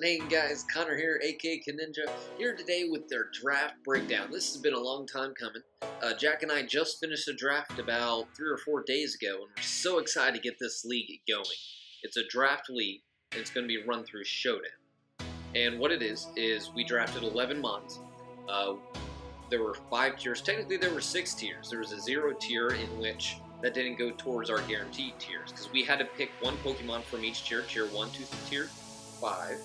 hanging, guys? Connor here, aka Conninja, here today with their draft breakdown. This has been a long time coming. Jack and I just finished a draft about 3 or 4 days ago, and we're so excited to get this league going. It's a draft league, and it's going to be run through Showdown. And what it is we drafted 11 mods. There were 5 tiers. Technically, there were 6 tiers. There was a 0 tier in which that didn't go towards our guaranteed tiers, because we had to pick one Pokemon from each tier, tier 1 to tier 5,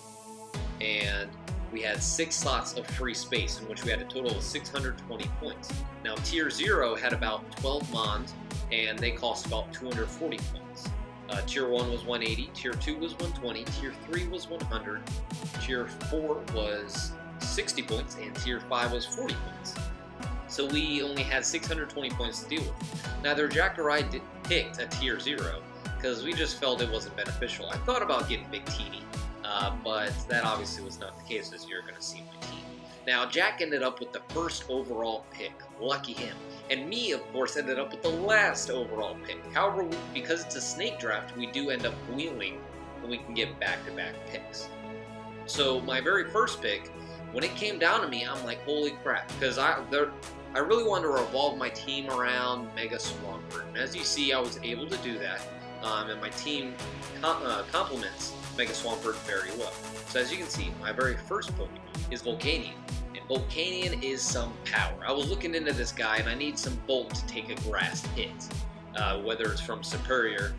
and we had 6 slots of free space in which we had a total of 620 points. Now tier 0 had about 12 mons, and they cost about 240 points. Tier 1 was 180, tier 2 was 120, tier 3 was 100, tier 4 was 60 points, and tier 5 was 40 points. So we only had 620 points to deal with. Neither Jack or I picked a tier 0 because we just felt it wasn't beneficial. I thought about getting Big TD, but that obviously was not the case, as you're going to see my team. Now, Jack ended up with the first overall pick. Lucky him. And me, of course, ended up with the last overall pick. However, because it's a snake draft, we do end up wheeling and we can get back-to-back picks. So my very first pick, when it came down to me, I'm like, holy crap, because I really wanted to revolve my team around Mega Swampert. And as you see, I was able to do that, and my team complements Mega Swampert very well. So as you can see, my very first Pokemon is Volcanion, and Volcanion is some power. I was looking into this guy, and I need some Bolt to take a grass hit, whether it's from Superior,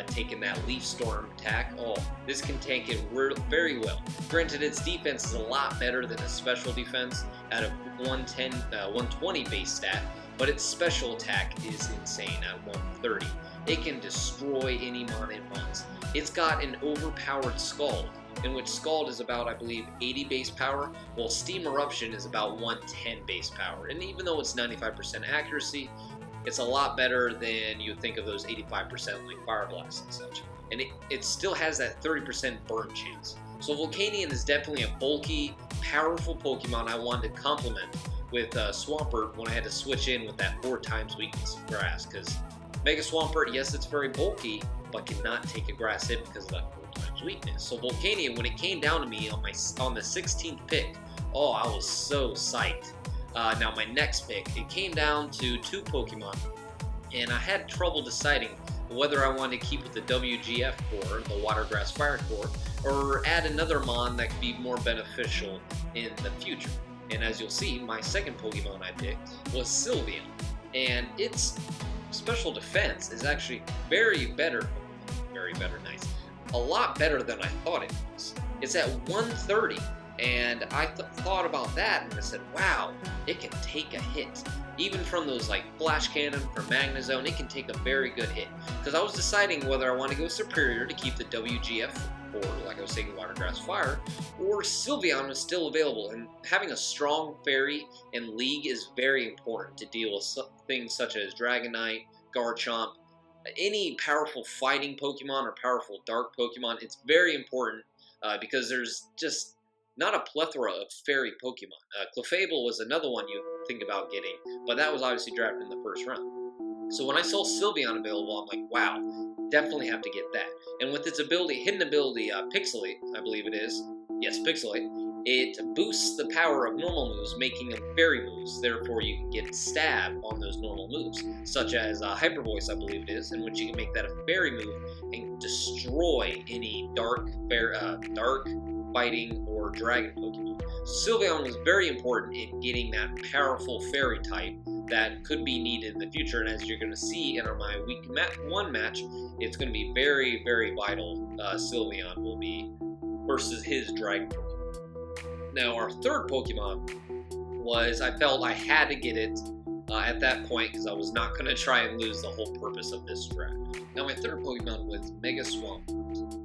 taking that Leaf Storm attack. Oh, this can take it very well. Granted, its defense is a lot better than its special defense at a 120 base stat, but its special attack is insane at 130. It can destroy any mon it wants. It's got an overpowered Scald, in which Scald is about, I believe, 80 base power, while Steam Eruption is about 110 base power. And even though it's 95% accuracy, it's a lot better than you would think of those 85% like Fire Blast and such. And it still has that 30% burn chance. So Volcanion is definitely a bulky, powerful Pokemon I wanted to complement with Swampert when I had to switch in with that 4 times weakness of grass. Because Mega Swampert, yes, it's very bulky, but cannot take a grass hit because of that 4 times weakness. So Volcanion, when it came down to me on the 16th pick, oh, I was so psyched. Now my next pick, it came down to 2 Pokemon, and I had trouble deciding whether I wanted to keep with the WGF core, the Water Grass Fire core, or add another mon that could be more beneficial in the future. And as you'll see, my second Pokemon I picked was Sylveon, and its special defense is actually nice. A lot better than I thought it was. It's at 130. And I thought about that, and I said, wow, it can take a hit. Even from those like Flash Cannon from Magnezone, it can take a very good hit. Because I was deciding whether I want to go Superior to keep the WGF, or like I was saying, Water Grass Fire, or Sylveon was still available. And having a strong Fairy in League is very important to deal with things such as Dragonite, Garchomp, any powerful fighting Pokemon or powerful dark Pokemon. It's very important because there's just not a plethora of fairy Pokemon. Clefable was another one you'd think about getting, but that was obviously drafted in the first round. So when I saw Sylveon available, I'm like, wow, definitely have to get that. And with its ability, hidden ability, Pixelate, I believe it is. Yes, Pixelate. It boosts the power of normal moves, making them fairy moves. Therefore, you can get Stab on those normal moves, such as Hyper Voice, I believe it is, in which you can make that a fairy move and destroy any dark fighting or dragon Pokemon. Sylveon was very important in getting that powerful fairy type that could be needed in the future, and as you're going to see in my week 1 match, it's going to be very, very vital. Sylveon will be versus his dragon Pokemon. Now our third Pokemon was, I felt I had to get it at that point because I was not going to try and lose the whole purpose of this draft. Now my third Pokemon was Mega Swampert.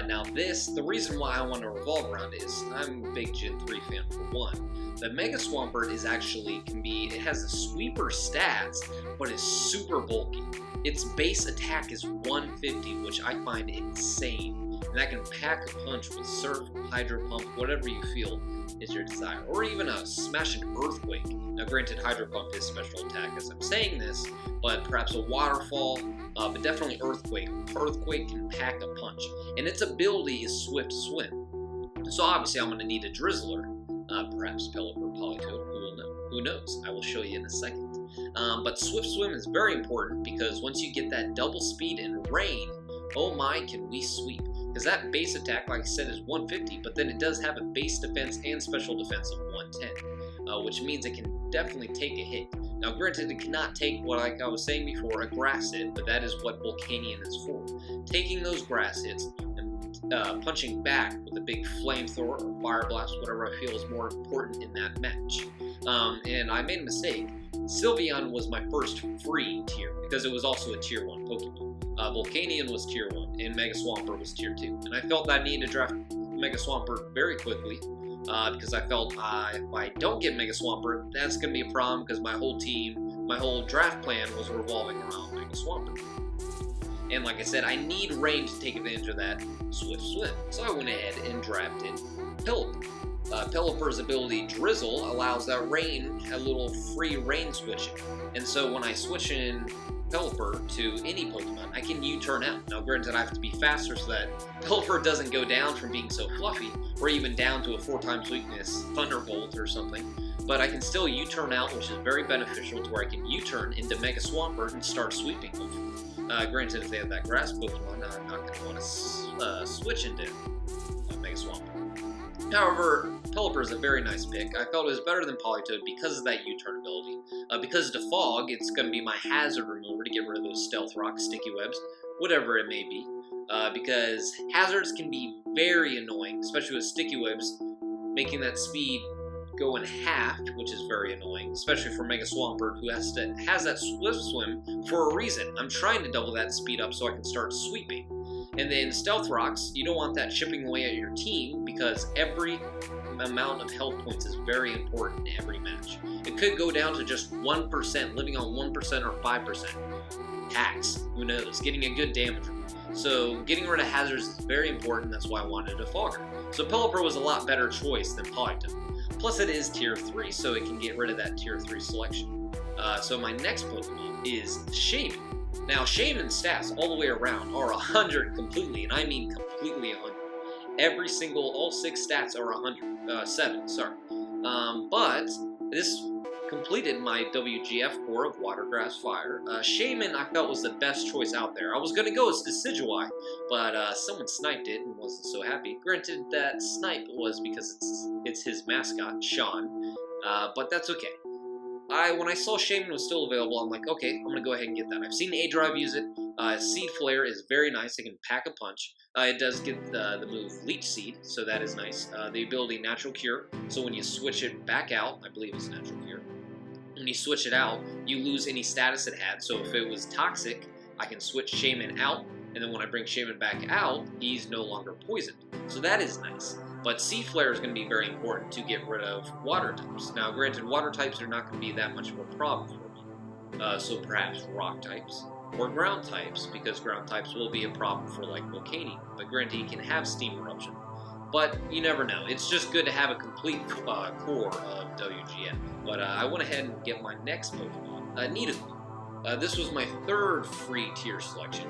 Now the reason why I want to revolve around it is I'm a big Gen 3 fan for one. The Mega Swampert is actually it has a sweeper stats, but it's super bulky. Its base attack is 150, which I find insane. And that can pack a punch with Surf, Hydro Pump, whatever you feel is your desire. Or even a Smashing Earthquake. Now granted, Hydro Pump is special attack as I'm saying this, but perhaps a Waterfall, but definitely Earthquake. Earthquake can pack a punch. And its ability is Swift Swim. So obviously I'm going to need a Drizzler, perhaps Pelipper, Politoed, who will know? Who knows? I will show you in a second. But Swift Swim is very important because once you get that double speed and rain, oh my, can we sweep. Because that base attack, like I said, is 150, but then it does have a base defense and special defense of 110, which means it can definitely take a hit. Now granted, it cannot take what, like I was saying before, a grass hit, but that is what Volcanion is for. Taking those grass hits and punching back with a big flamethrower or fire blast, whatever I feel is more important in that match. And I made a mistake. Sylveon was my first free tier because it was also a tier 1 Pokemon. Volcanion was tier 1 and Mega Swampert was tier 2. And I felt that I needed to draft Mega Swampert very quickly because I felt if I don't get Mega Swampert, that's going to be a problem because my whole team, my whole draft plan was revolving around Mega Swampert. And like I said, I need rain to take advantage of that Swift Swim. So I went ahead and drafted Pelipper. Pelipper's ability Drizzle allows that rain, a little free rain switching. And so when I switch in Pelipper to any Pokemon, I can U-turn out. Now granted, I have to be faster so that Pelipper doesn't go down from being so fluffy, or even down to a 4x weakness Thunderbolt or something. But I can still U-turn out, which is very beneficial to where I can U-turn into Mega Swampert and start sweeping them. Granted, if they have that grass Pokemon, I'm not going to want to switch into Mega Swampert. However, Pelipper is a very nice pick. I felt it was better than Politoed because of that U-turn ability. Because of the fog, it's going to be my hazard remover to get rid of those stealth rocks, sticky webs, whatever it may be. Because hazards can be very annoying, especially with sticky webs, making that speed go in half, which is very annoying, especially for Mega Swampert, who has that Swift Swim for a reason. I'm trying to double that speed up so I can start sweeping. And then Stealth Rocks, you don't want that chipping away at your team because every amount of health points is very important in every match. It could go down to just 1%, living on 1% or 5%. Hacks, who knows, getting a good damage. So getting rid of hazards is very important, that's why I wanted a Fogger. So Pelipper was a lot better choice than Politoed. Plus it is tier 3, so it can get rid of that tier 3 selection. So my next Pokemon is Shaman. Now, Shaman's stats all the way around are 100 completely, and I mean completely 100. All 6 stats are 100, 7, sorry. But this completed my WGF core of Water, Grass, Fire. Shaman I felt was the best choice out there. I was going to go as Decidueye, but someone sniped it and wasn't so happy. Granted, that snipe was because it's his mascot, Sean, but that's okay. When I saw Shaman was still available, I'm like, okay, I'm going to go ahead and get that. I've seen A-Drive use it. Seed Flare is very nice. It can pack a punch. It does get the move Leech Seed, so that is nice. The ability Natural Cure, so when you switch it back out, I believe it's Natural Cure, when you switch it out, you lose any status it had. So if it was Toxic, I can switch Shaman out, and then when I bring Shaman back out, he's no longer poisoned. So that is nice. But Seed Flare is going to be very important to get rid of water types. Now, granted, water types are not going to be that much of a problem for me. So perhaps rock types or ground types, because ground types will be a problem for like Volcanion. But granted, you can have Steam Eruption. But you never know. It's just good to have a complete core of WGN. But I went ahead and get my next Pokemon, Nidoqueen. This was my 3rd free tier selection.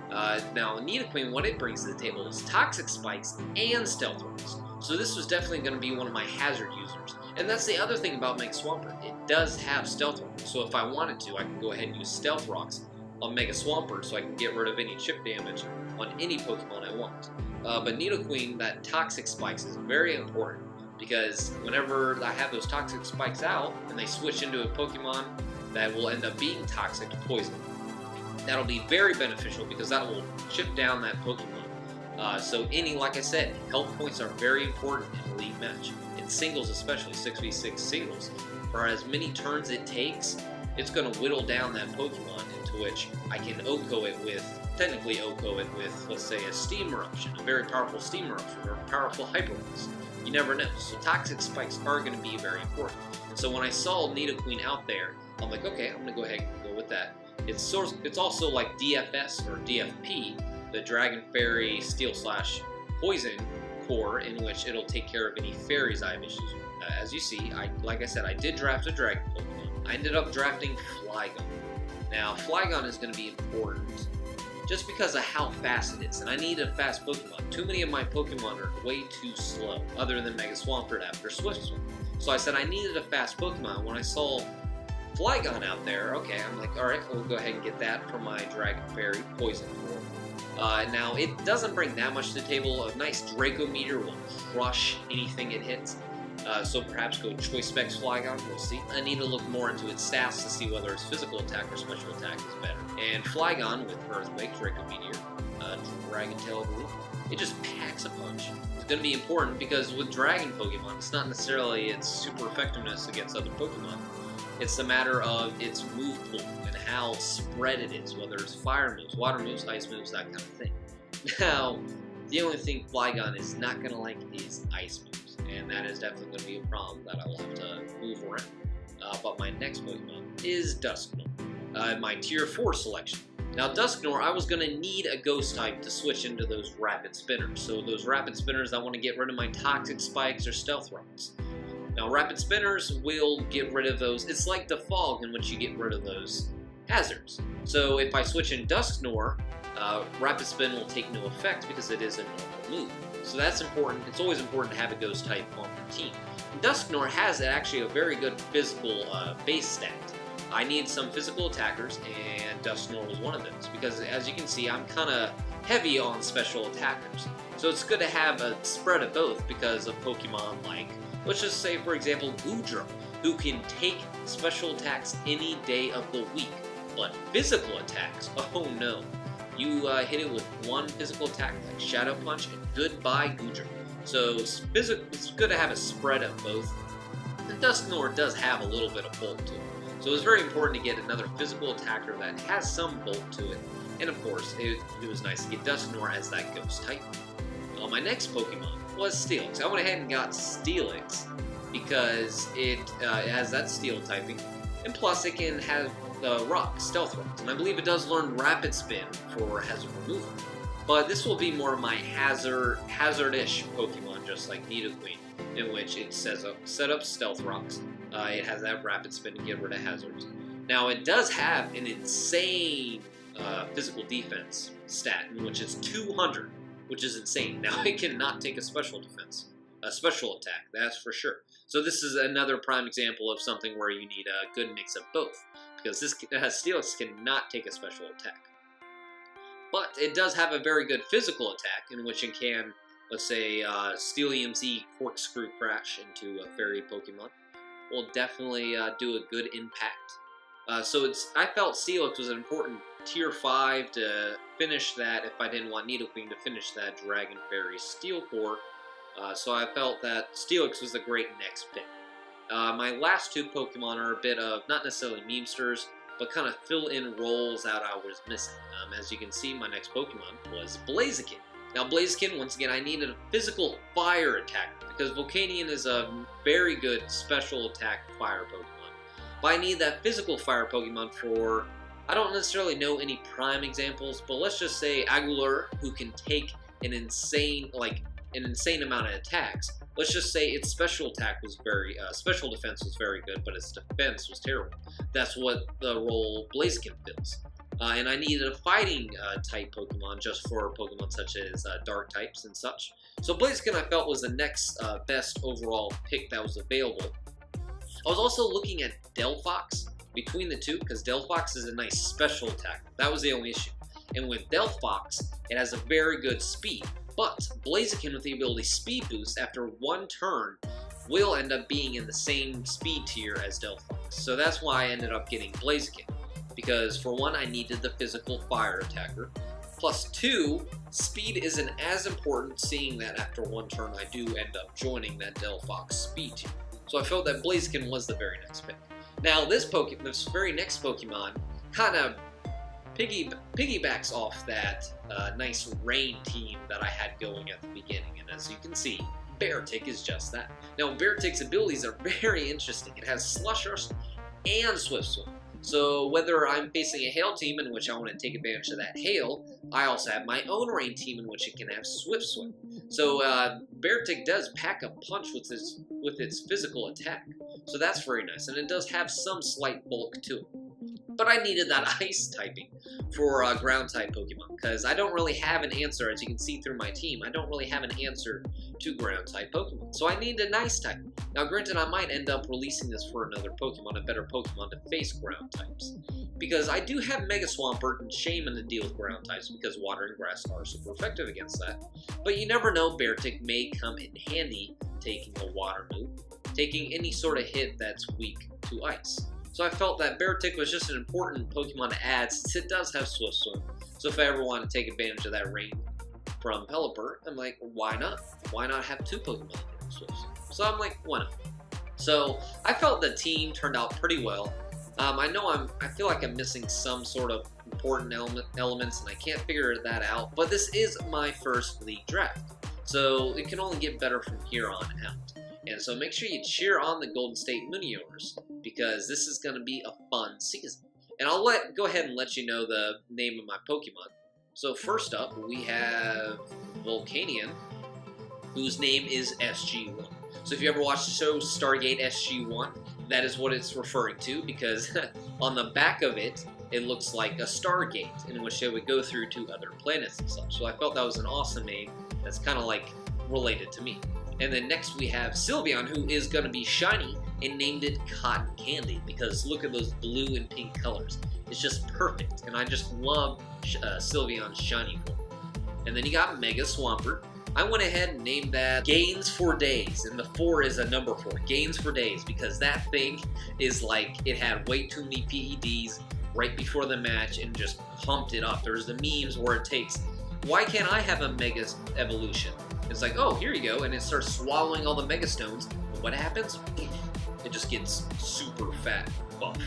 Now, Nidoqueen, what it brings to the table is Toxic Spikes and Stealth Rocks. So this was definitely going to be one of my hazard users. And that's the other thing about Mega Swampert. It does have Stealth Rocks. So if I wanted to, I can go ahead and use Stealth Rocks on Mega Swampert so I can get rid of any chip damage on any Pokemon I want. But Nidoqueen, that Toxic Spikes is very important because whenever I have those Toxic Spikes out and they switch into a Pokemon that will end up being toxic to poison, that'll be very beneficial because that will chip down that Pokemon. So like I said, health points are very important in a league match. In singles especially, 6v6 singles. For as many turns it takes, it's going to whittle down that Pokemon into which I can OHKO it with, let's say, a Steam Eruption, a very powerful Steam Eruption, or a powerful Hyper Pulse. You never know. So Toxic Spikes are going to be very important. And so when I saw Nidoqueen out there, I'm like, okay, I'm going to go ahead and go with that. It's also like DFS or DFP, the Dragon Fairy Steel/Poison core, in which it'll take care of any fairies I have issues with. As you see, like I said, I did draft a Dragon Pokemon. I ended up drafting Flygon. Now, Flygon is going to be important just because of how fast it is, and I need a fast Pokemon. Too many of my Pokemon are way too slow, other than Mega Swampert after Swift Swim. So I said I needed a fast Pokemon. When I saw Flygon out there, okay, I'm like, alright, we'll go ahead and get that for my Dragon Fairy Poison Form. Now, it doesn't bring that much to the table. A nice Draco Meteor will crush anything it hits. So perhaps go Choice Specs Flygon, we'll see. I need to look more into its stats to see whether its physical attack or special attack is better. And Flygon with Earthquake, Draco Meteor, Dragon Tail, I believe, it just packs a punch. It's going to be important because with Dragon Pokemon, it's not necessarily its super effectiveness against other Pokemon. It's a matter of its move pool and how spread it is, whether it's fire moves, water moves, ice moves, that kind of thing. Now, the only thing Flygon is not going to like is ice moves, and that is definitely going to be a problem that I will have to move around. But my next Pokemon is Dusknoir, my Tier 4 selection. Now, Dusknoir, I was going to need a Ghost type to switch into those Rapid Spinners. So those Rapid Spinners, I want to get rid of my Toxic Spikes or Stealth Rocks. Now, Rapid Spinners will get rid of those. It's like the Fog in which you get rid of those hazards. So if I switch in Dusknoir, Rapid Spin will take no effect because it is a normal move. So that's important. It's always important to have a Ghost type on your team. Dusknoir has actually a very good physical base stat. I need some physical attackers, and Dusknoir was one of those, because as you can see, I'm kind of heavy on special attackers. So it's good to have a spread of both because of Pokemon like, let's just say, for example, Goodra, who can take special attacks any day of the week, but physical attacks, oh no. You hit it with one physical attack like Shadow Punch, and goodbye Goodra. So it's good to have a spread of both. And Dusknoir does have a little bit of bulk to it. So it's very important to get another physical attacker that has some bulk to it. And of course, it was nice to get Dusknoir as that Ghost type. My next Pokemon was Steelix. I went ahead and got Steelix because it has that Steel typing, and plus it can have Rock, Stealth Rocks, and I believe it does learn Rapid Spin for hazard removal. But this will be more of my hazard-ish Pokemon, just like Nidoqueen, in which it set up Stealth Rocks. It has that Rapid Spin to get rid of hazards. Now it does have an insane physical defense stat, in which is 200, which is insane. Now it cannot take a special attack, that's for sure. So this is another prime example of something where you need a good mix of both, because this Steelix cannot take a special attack. But it does have a very good physical attack, in which it can, let's say, Steelium Z Corkscrew Crash into a Fairy Pokemon. Will definitely do a good impact. So I felt Steelix was an important Tier 5 to finish that if I didn't want Nidoqueen to finish that Dragon Fairy Steel Core. So I felt that Steelix was a great next pick. My last two Pokemon are a bit of, not necessarily memesters, but kind of fill-in roles that I was missing. As you can see, my next Pokemon was Blaziken. Now Blaziken, once again, I needed a physical fire attack, because Volcanion is a very good special attack fire Pokemon. But I need that physical fire Pokemon for, I don't necessarily know any prime examples, but let's just say Agulur, who can take an insane amount of attacks. Let's just say its special attack was special defense was very good, but its defense was terrible. That's what the role Blaziken fills. And I needed a fighting type Pokemon just for Pokemon such as dark types and such. So Blaziken I felt was the next best overall pick that was available. I was also looking at Delphox between the two, because Delphox is a nice special attack. That was the only issue. And with Delphox, it has a very good speed. But Blaziken with the ability Speed Boost after one turn will end up being in the same speed tier as Delphox. So that's why I ended up getting Blaziken. Because for one, I needed the physical fire attacker. Plus two, speed isn't as important, seeing that after one turn I do end up joining that Delphox speed tier. So I felt that Blaziken was the very next pick. Now this very next Pokemon kind of piggybacks off that nice rain team that I had going at the beginning, and as you can see, Beartic is just that. Now Beartic's abilities are very interesting. It has Slush Rush and Swift Swim. So whether I'm facing a Hail team in which I want to take advantage of that Hail, I also have my own Rain team in which it can have Swift Swim. So Beartic does pack a punch with its physical attack. So that's very nice, and it does have some slight bulk to it. But I needed that ice typing for ground type Pokemon, because I don't really have an answer. As you can see through my team, I don't really have an answer to ground type Pokemon. So I need an ice type. Now granted, I might end up releasing this for another Pokemon, a better Pokemon to face ground types, because I do have Mega Swampert and Shaman to deal with ground types, because water and grass are super effective against that. But you never know, Beartic may come in handy taking a water move, taking any sort of hit that's weak to ice. So I felt that Beartic was just an important Pokemon to add, since it does have Swift Swim. So if I ever want to take advantage of that rain from Pelipper, I'm like, why not? Why not have two Pokemon that can Swift Swim? So I'm like, why not? So I felt the team turned out pretty well. I feel like I'm missing some sort of important elements, and I can't figure that out. But this is my first league draft, so it can only get better from here on out. And so make sure you cheer on the Golden State Miniors, because this is going to be a fun season. And I'll go ahead and let you know the name of my Pokemon. So first up, we have Volcanion, whose name is SG1. So if you ever watched the show Stargate SG1, that is what it's referring to, because on the back of it, it looks like a Stargate in which they would go through to other planets and such. So I felt that was an awesome name that's kind of like related to me. And then next we have Sylveon, who is going to be shiny, and named it Cotton Candy, because look at those blue and pink colors. It's just perfect, and I just love Sylveon's shiny form. And then you got Mega Swampert. I went ahead and named that Gains for Days, and the 4 is a number 4, Gains for Days, because that thing is like, it had way too many PEDs right before the match and just pumped it up. There's the memes where it takes, why can't I have a Mega Evolution? It's like, oh, here you go, and it starts swallowing all the Mega Stones, and what happens? It just gets super fat buff.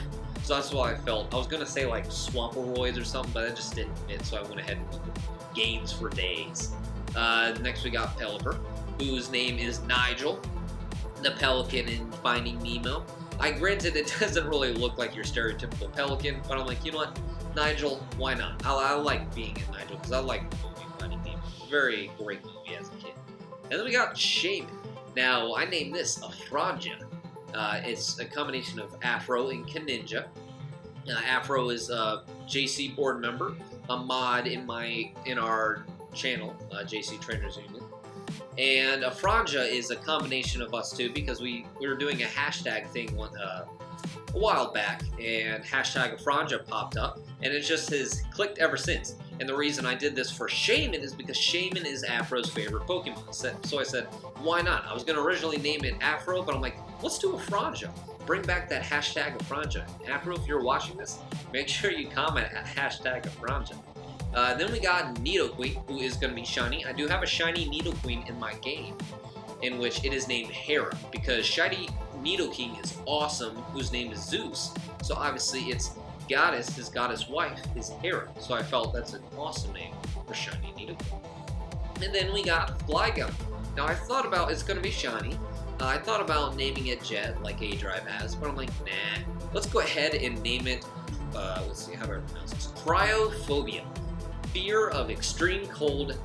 So that's why I felt, I was going to say like Swamperoids or something, but it just didn't fit, so I went ahead and Gains for Days. Next we got Pelipper, whose name is Nigel, the Pelican in Finding Nemo. Granted, it doesn't really look like your stereotypical Pelican, but I'm like, you know what, Nigel, why not? I like being in Nigel, because I like the movie Finding Nemo. Very great movie as a kid. And then we got Shaman. Now, I named this Afranja. It's a combination of Afro and Conninja. Afro is a JC board member, a mod in our channel, JC Trainers Union. And Afranja is a combination of us two, because we were doing a hashtag thing a while back, and hashtag Afranja popped up, and it just has clicked ever since. And the reason I did this for Shaman is because Shaman is Afro's favorite Pokemon. So I said, why not? I was going to originally name it Afro, but I'm like, let's do Afranja. Bring back that hashtag Afranja. Afro, if you're watching this, make sure you comment at hashtag Afranja. Then we got Nidoqueen, who is going to be shiny. I do have a shiny Nidoqueen in my game, in which it is named Hera, because shiny Nidoking is awesome, whose name is Zeus. So obviously its goddess, his goddess wife, is Hera. So I felt that's an awesome name for shiny Nidoqueen. And then we got Flygon. Now I thought about, it's going to be shiny. I thought about naming it Jet, like A-Drive has, but I'm like, nah. Let's go ahead and name it, let's see, how do I pronounce this? Cryophobia. Fear of extreme cold,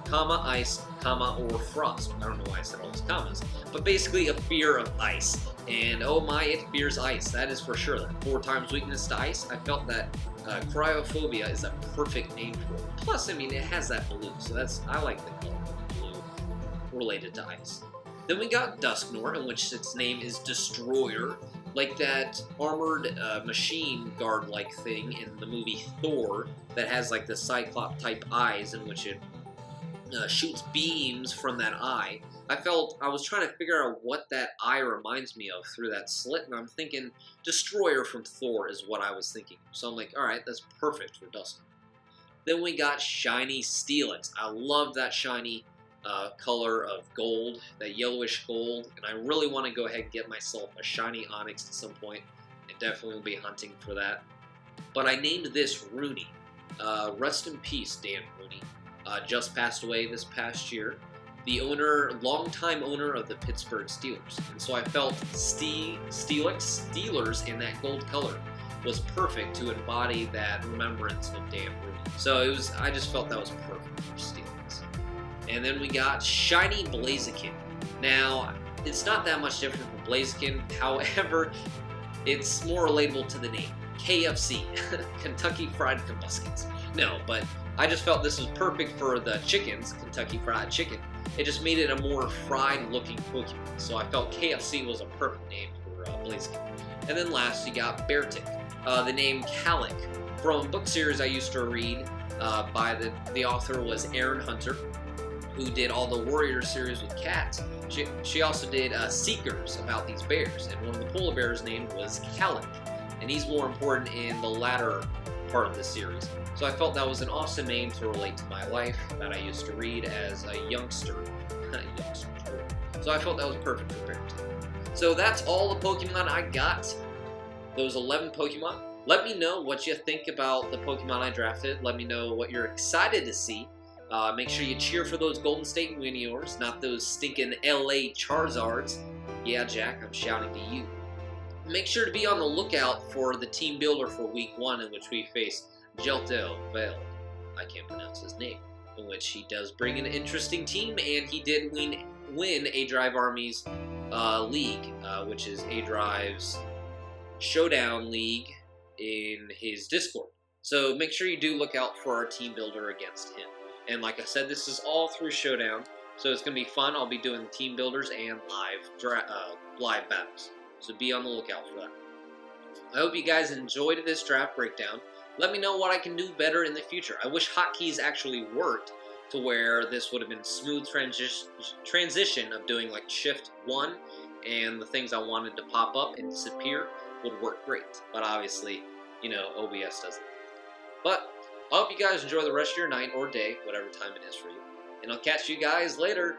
comma, ice, comma, or frost. I don't know why I said all those commas, but basically a fear of ice. And oh my, it fears ice, that is for sure. That 4 times weakness to ice, I felt that Cryophobia is a perfect name for it. Plus, I mean, it has that blue, so I like the color blue related to ice. Then we got Dusknoir, in which its name is Destroyer, like that armored machine guard-like thing in the movie Thor that has like the Cyclops-type eyes, in which it shoots beams from that eye. I was trying to figure out what that eye reminds me of through that slit, and I'm thinking Destroyer from Thor is what I was thinking. So I'm like, alright, that's perfect for Dusknoir. Then we got Shiny Steelix. I love that shiny color of gold, that yellowish gold, and I really want to go ahead and get myself a shiny Onyx at some point. I definitely will be hunting for that. But I named this Rooney. Rest in peace, Dan Rooney. Just passed away this past year. The longtime owner of the Pittsburgh Steelers. And so I felt Steelers in that gold color was perfect to embody that remembrance of Dan Rooney. So I just felt that was perfect for Steelix. And then we got Shiny Blaziken. Now, it's not that much different from Blaziken, however, it's more relatable to the name. KFC, Kentucky Fried Muskets. No, but I just felt this was perfect for the chickens, Kentucky Fried Chicken. It just made it a more fried-looking Pokemon, so I felt KFC was a perfect name for Blaziken. And then last, you got Beartic. The name Calic, from a book series I used to read by the author was Aaron Hunter, who did all the Warrior series with cats. She also did Seekers about these bears, and one of the polar bears named was Calic, and he's more important in the latter part of the series. So I felt that was an awesome name to relate to my life that I used to read as a youngster. So I felt that was perfect for Beartic. So that's all the Pokemon I got. Those 11 Pokemon. Let me know what you think about the Pokemon I drafted. Let me know what you're excited to see. Make sure you cheer for those Golden State Miniors, not those stinking LA Charizards. Yeah, Jack, I'm shouting to you. Make sure to be on the lookout for the team builder for Week 1, in which we face Jelto Veld. I can't pronounce his name. In which he does bring an interesting team, and he did win A Drive Army's league, which is A Drive's Showdown League in his Discord. So make sure you do look out for our team builder against him. And like I said, this is all through Showdown, so it's going to be fun. I'll be doing team builders and live battles, so be on the lookout for that. I hope you guys enjoyed this draft breakdown. Let me know what I can do better in the future. I wish hotkeys actually worked to where this would have been smooth transition of doing like Shift 1, and the things I wanted to pop up and disappear would work great. But obviously, you know, OBS doesn't. But I hope you guys enjoy the rest of your night or day, whatever time it is for you. And I'll catch you guys later.